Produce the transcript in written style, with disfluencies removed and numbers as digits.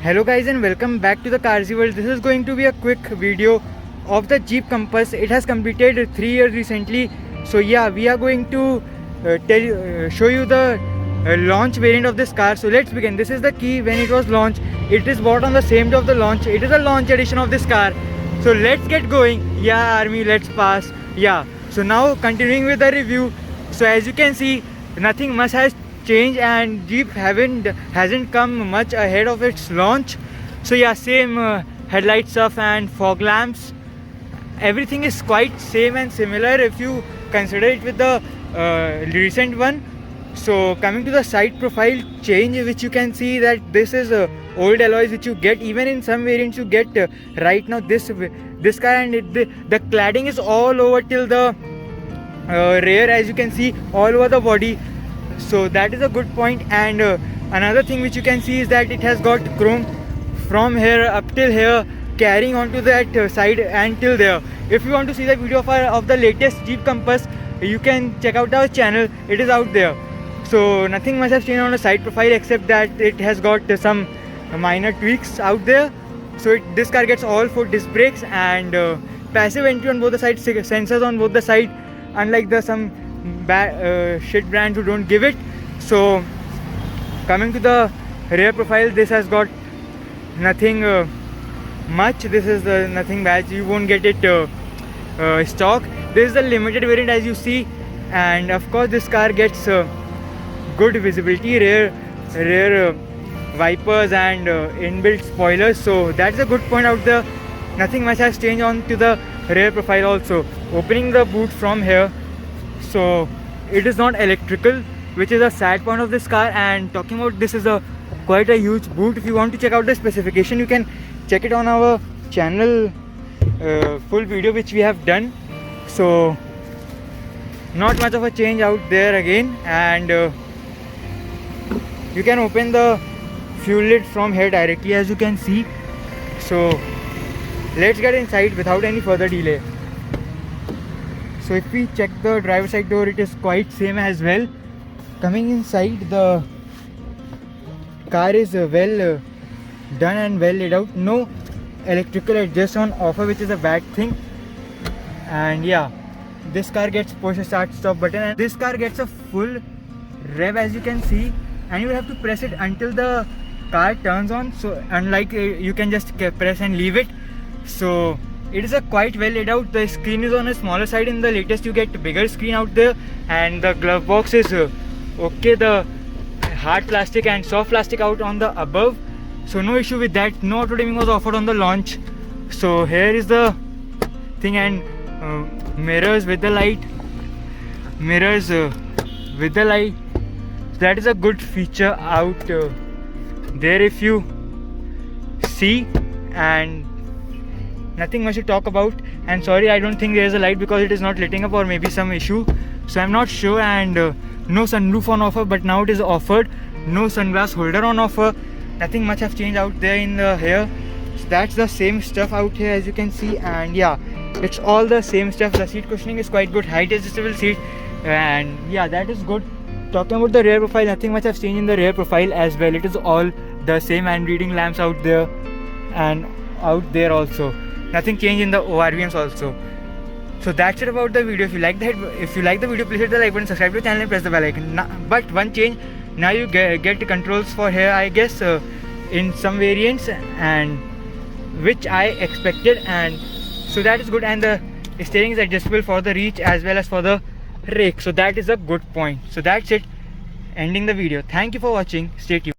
Hello guys and welcome back to the Carsy World. This is going to be a quick video of the Jeep Compass. It has completed 3 years recently. So yeah, we are going to show you the launch variant of this car. So let's begin. This is the key when it was launched. It is bought on the same day of the launch. It is a launch edition of this car. So let's get going. Yeah army, let's pass. Yeah, so now continuing with the review. So as you can see, nothing much has changed and Jeep hasn't come much ahead of its launch. So yeah, same headlight stuff and fog lamps. Everything is quite same and similar if you consider it with the recent one. So coming to the side profile change, which you can see that this is old alloys which you get even in some variants you get right now this car, and the cladding is all over till the rear, as you can see, all over the body. So that is a good point. And another thing which you can see is that it has got chrome from here up till here, carrying onto that side and till there. If you want to see the video of the latest Jeep Compass, you can check out our channel, it is out there. So nothing much has changed on the side profile except that it has got some minor tweaks out there. So this car gets all 4 disc brakes and passive entry on both the sides, sensors on both the side, unlike the some shit brands who don't give it. So coming to the rear profile, this has got nothing much. This is the nothing badge, you won't get it stock. This is the limited variant, as you see, and of course this car gets good visibility, rear wipers and inbuilt spoilers. So that's a good point out there. Nothing much has changed on to the rear profile also. Opening the boot from here, so it is not electrical, which is a sad point of this car. And talking about, this is quite a huge boot. If you want to check out the specification, you can check it on our channel, full video which we have done. So not much of a change out there again. And you can open the fuel lid from here directly, as you can see. So let's get inside without any further delay. So if we check the driver side door, it is quite same as well. Coming inside, the car is well done and well laid out. No electrical adjust on offer, which is a bad thing. And yeah, this car gets push start stop button, and this car gets a full rev, as you can see, and you have to press it until the car turns on. So unlike you can just press and leave it. So it is a quite well laid out. The screen is on a smaller side. In the latest you get bigger screen out there, and the glove box is okay. The hard plastic and soft plastic out on the above, so no issue with that. No auto dimming was offered on the launch. So here is the thing, and mirrors with the light, mirrors with the light. That is a good feature out there if you see. And nothing much to talk about. And sorry, I don't think there is a light because it is not lighting up, or maybe some issue, so I'm not sure. And no sunroof on offer, but now it is offered. No sunglass holder on offer. Nothing much have changed out there in the here. So that's the same stuff out here, as you can see. And yeah, it's all the same stuff. The seat cushioning is quite good, height adjustable seat, and yeah, that is good. Talking about the rear profile, nothing much has changed in the rear profile as well. It is all the same, and reading lamps out there and out there also. Nothing changed in the ORVMs also. So that's it about the video. If you like the video, please hit the like button, subscribe to the channel and press the bell icon. But one change, now you get controls for here, I guess, in some variants, and which I expected, and so that is good. And the steering is adjustable for the reach as well as for the rake, so that is a good point. So that's it, ending the video. Thank you for watching. Stay tuned.